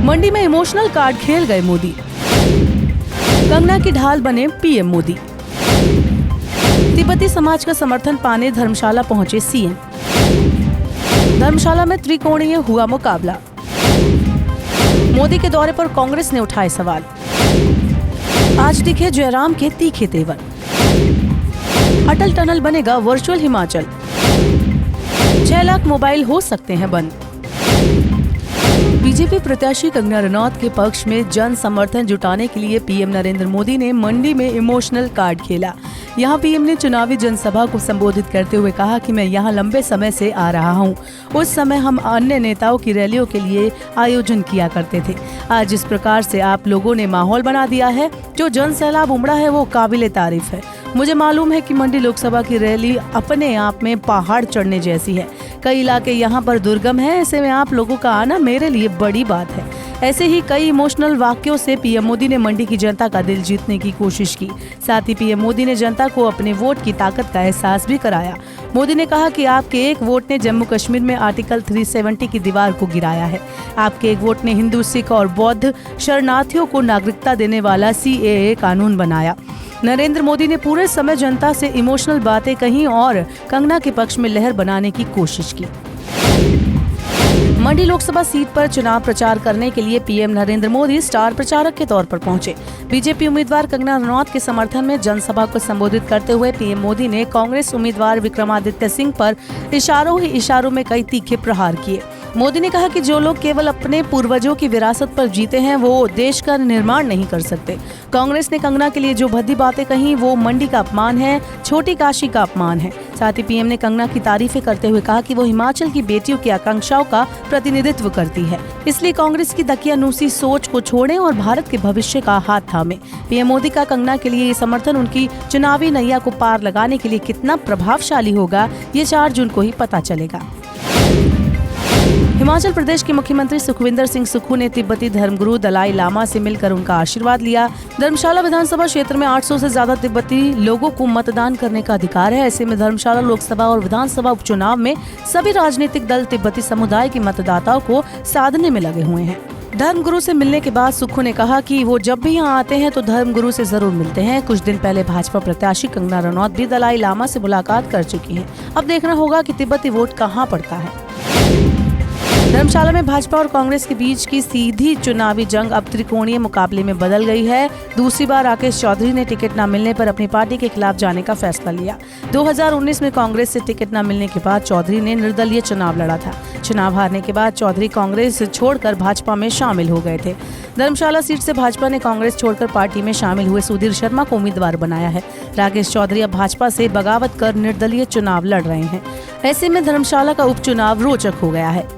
मंडी में emotional card खेल गए मोदी, कंगना की ढाल बने पीएम मोदी। तिब्बती समाज का समर्थन पाने धर्मशाला पहुंचे सीएम, धर्मशाला में त्रिकोणीय हुआ मुकाबला। मोदी के दौरे पर कांग्रेस ने उठाए सवाल, आज दिखे जयराम के तीखे तेवर। अटल टनल बनेगा वर्चुअल हिमाचल, 6 लाख मोबाइल हो सकते हैं बंद। बीजेपी प्रत्याशी कंगना रनौत के पक्ष में जन समर्थन जुटाने के लिए पीएम नरेंद्र मोदी ने मंडी में इमोशनल कार्ड खेला। यहां पीएम ने चुनावी जनसभा को संबोधित करते हुए कहा कि मैं यहां लंबे समय से आ रहा हूं। उस समय हम अन्य नेताओं की रैलियों के लिए आयोजन किया करते थे। आज जिस प्रकार से आप लोगों ने माहौल बना दिया है, जो जन सैलाब उमड़ा है, वो काबिले तारीफ है। मुझे मालूम है कि मंडी लोकसभा की रैली अपने आप में पहाड़ चढ़ने जैसी है। कई इलाके यहाँ पर दुर्गम है, ऐसे में आप लोगों का आना मेरे लिए बड़ी बात है। ऐसे ही कई इमोशनल वाक्यों से पीएम मोदी ने मंडी की जनता का दिल जीतने की कोशिश की। साथ ही पीएम मोदी ने जनता को अपने वोट की ताकत का एहसास भी कराया। मोदी ने कहा कि आपके एक वोट ने जम्मू कश्मीर में आर्टिकल 370 की दीवार को गिराया है। आपके एक वोट ने हिंदू, सिख और बौद्ध शरणार्थियों को नागरिकता देने वाला CAA कानून बनाया। नरेंद्र मोदी ने पूरे समय जनता से इमोशनल बातें कही और कंगना के पक्ष में लहर बनाने की कोशिश की। मंडी लोकसभा सीट पर चुनाव प्रचार करने के लिए पीएम नरेंद्र मोदी स्टार प्रचारक के तौर पर पहुंचे। बीजेपी उम्मीदवार कंगना रनौत के समर्थन में जनसभा को संबोधित करते हुए पीएम मोदी ने कांग्रेस उम्मीदवार विक्रमादित्य सिंह पर इशारों ही इशारों में कई तीखे प्रहार किए। मोदी ने कहा कि जो लोग केवल अपने पूर्वजों की विरासत पर जीते हैं, वो देश का निर्माण नहीं कर सकते। कांग्रेस ने कंगना के लिए जो भद्दी बातें कही, वो मंडी का अपमान है, छोटी काशी का अपमान है। साथ ही पीएम ने कंगना की तारीफें करते हुए कहा कि वो हिमाचल की बेटियों की आकांक्षाओं का प्रतिनिधित्व करती है, इसलिए कांग्रेस की दकियानूसी सोच को छोड़ें और भारत के भविष्य का हाथ थामें। पीएम मोदी का कंगना के लिए ये समर्थन उनकी चुनावी नैया को पार लगाने के लिए कितना प्रभावशाली होगा, ये 4 जून को ही पता चलेगा। हिमाचल प्रदेश के मुख्यमंत्री सुखविंदर सिंह सुक्खू ने तिब्बती धर्मगुरु दलाई लामा से मिलकर उनका आशीर्वाद लिया। धर्मशाला विधानसभा क्षेत्र में 800 से ज्यादा तिब्बती लोगों को मतदान करने का अधिकार है। ऐसे में धर्मशाला लोकसभा और विधानसभा उपचुनाव में सभी राजनीतिक दल तिब्बती समुदाय के मतदाताओं को साधने में लगे हुए हैं। धर्मगुरु से मिलने के बाद सुक्खू ने कहा कि वो जब भी यहाँ आते हैं तो धर्मगुरु से जरूर मिलते हैं। कुछ दिन पहले भाजपा प्रत्याशी कंगना रनौत भी दलाई लामा से मुलाकात कर चुकी हैं। अब देखना होगा कि तिब्बती वोट कहाँ पड़ता है। धर्मशाला में भाजपा और कांग्रेस के बीच की सीधी चुनावी जंग अब त्रिकोणीय मुकाबले में बदल गई है। दूसरी बार राकेश चौधरी ने टिकट न मिलने पर अपनी पार्टी के खिलाफ जाने का फैसला लिया। 2019 में कांग्रेस से टिकट न मिलने के बाद चौधरी ने निर्दलीय चुनाव लड़ा था। चुनाव हारने के बाद चौधरी कांग्रेस छोड़कर भाजपा में शामिल हो गए थे। धर्मशाला सीट से भाजपा ने कांग्रेस छोड़कर पार्टी में शामिल हुए सुधीर शर्मा को उम्मीदवार बनाया है। राकेश चौधरी अब भाजपा से बगावत कर निर्दलीय चुनाव लड़ रहे हैं। ऐसे में धर्मशाला का उपचुनाव रोचक हो गया है।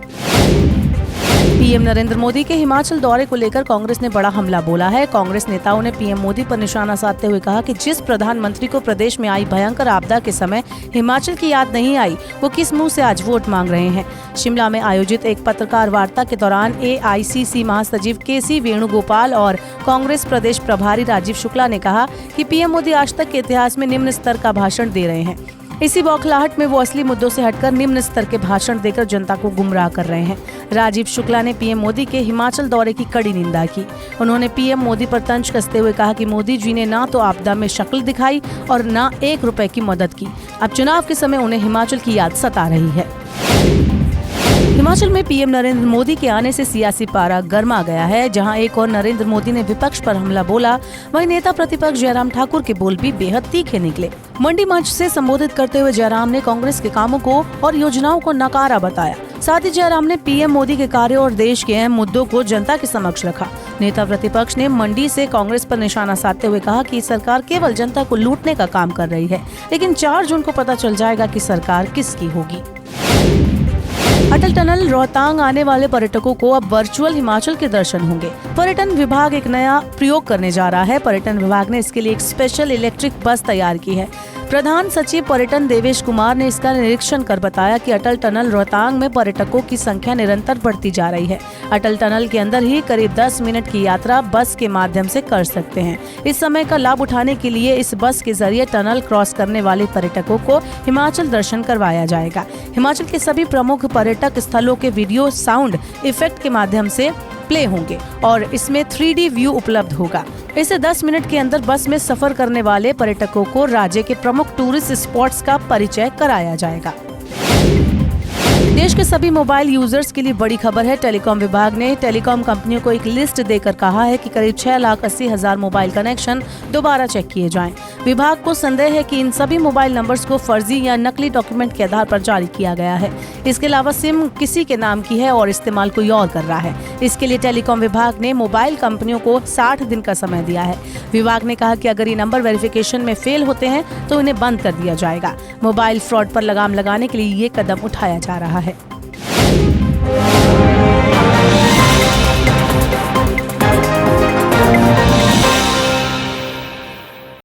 पीएम नरेंद्र मोदी के हिमाचल दौरे को लेकर कांग्रेस ने बड़ा हमला बोला है। कांग्रेस नेताओं ने पीएम मोदी पर निशाना साधते हुए कहा कि जिस प्रधानमंत्री को प्रदेश में आई भयंकर आपदा के समय हिमाचल की याद नहीं आई, वो किस मुंह से आज वोट मांग रहे हैं। शिमला में आयोजित एक पत्रकार वार्ता के दौरान AICC महासचिव KC वेणुगोपाल और कांग्रेस प्रदेश प्रभारी राजीव शुक्ला ने कहा कि पीएम मोदी आज तक के इतिहास में निम्न स्तर का भाषण दे रहे हैं। इसी बौखलाहट में वो असली मुद्दों से हटकर निम्न स्तर के भाषण देकर जनता को गुमराह कर रहे हैं। राजीव शुक्ला ने पीएम मोदी के हिमाचल दौरे की कड़ी निंदा की। उन्होंने पीएम मोदी पर तंज कसते हुए कहा कि मोदी जी ने ना तो आपदा में शक्ल दिखाई और ना 1 रुपए की मदद की। अब चुनाव के समय उन्हें हिमाचल की याद सता रही है। हिमाचल में पीएम नरेंद्र मोदी के आने से सियासी पारा गर्मा गया है। जहां एक और नरेंद्र मोदी ने विपक्ष पर हमला बोला, वहीं नेता प्रतिपक्ष जयराम ठाकुर के बोल भी बेहद तीखे निकले। मंडी मंच से संबोधित करते हुए जयराम ने कांग्रेस के कामों को और योजनाओं को नकारा बताया। साथ ही जयराम ने पीएम मोदी के कार्यों और देश के अहम मुद्दों को जनता के समक्ष रखा। नेता प्रतिपक्ष ने मंडी से कांग्रेस पर निशाना साधते हुए कहा कि सरकार केवल जनता को लूटने का काम कर रही है, लेकिन 4 जून को पता चल जाएगा कि सरकार किसकी होगी। अटल टनल रोहतांग आने वाले पर्यटकों को अब वर्चुअल हिमाचल के दर्शन होंगे। पर्यटन विभाग एक नया प्रयोग करने जा रहा है। पर्यटन विभाग ने इसके लिए एक स्पेशल इलेक्ट्रिक बस तैयार की है। प्रधान सचिव पर्यटन देवेश कुमार ने इसका निरीक्षण कर बताया कि अटल टनल रोहतांग में पर्यटकों की संख्या निरंतर बढ़ती जा रही है। अटल टनल के अंदर ही करीब 10 मिनट की यात्रा बस के माध्यम से कर सकते हैं। इस समय का लाभ उठाने के लिए इस बस के जरिए टनल क्रॉस करने वाले पर्यटकों को हिमाचल दर्शन करवाया जाएगा। हिमाचल के सभी प्रमुख पर्यटक स्थलों के वीडियो साउंड इफेक्ट के माध्यम से प्ले होंगे और इसमें 3D व्यू उपलब्ध होगा। इसे 10 मिनट के अंदर बस में सफर करने वाले पर्यटकों को राज्य के प्रमुख टूरिस्ट स्पॉट्स का परिचय कराया जाएगा। देश के सभी मोबाइल यूजर्स के लिए बड़ी खबर है। टेलीकॉम विभाग ने टेलीकॉम कंपनियों को एक लिस्ट देकर कहा है कि करीब 6,80,000 मोबाइल कनेक्शन दोबारा चेक किए जाएं। विभाग को संदेह है कि इन सभी मोबाइल नंबर्स को फर्जी या नकली डॉक्यूमेंट के आधार पर जारी किया गया है। इसके अलावा सिम किसी के नाम की है और इस्तेमाल कोई और कर रहा है। इसके लिए टेलीकॉम विभाग ने मोबाइल कंपनियों को 60 दिन का समय दिया है। विभाग ने कहा कि अगर ये नंबर वेरिफिकेशन में फेल होते हैं तो इन्हें बंद कर दिया जाएगा। मोबाइल फ्रॉड पर लगाम लगाने के लिए ये कदम उठाया जा रहा है।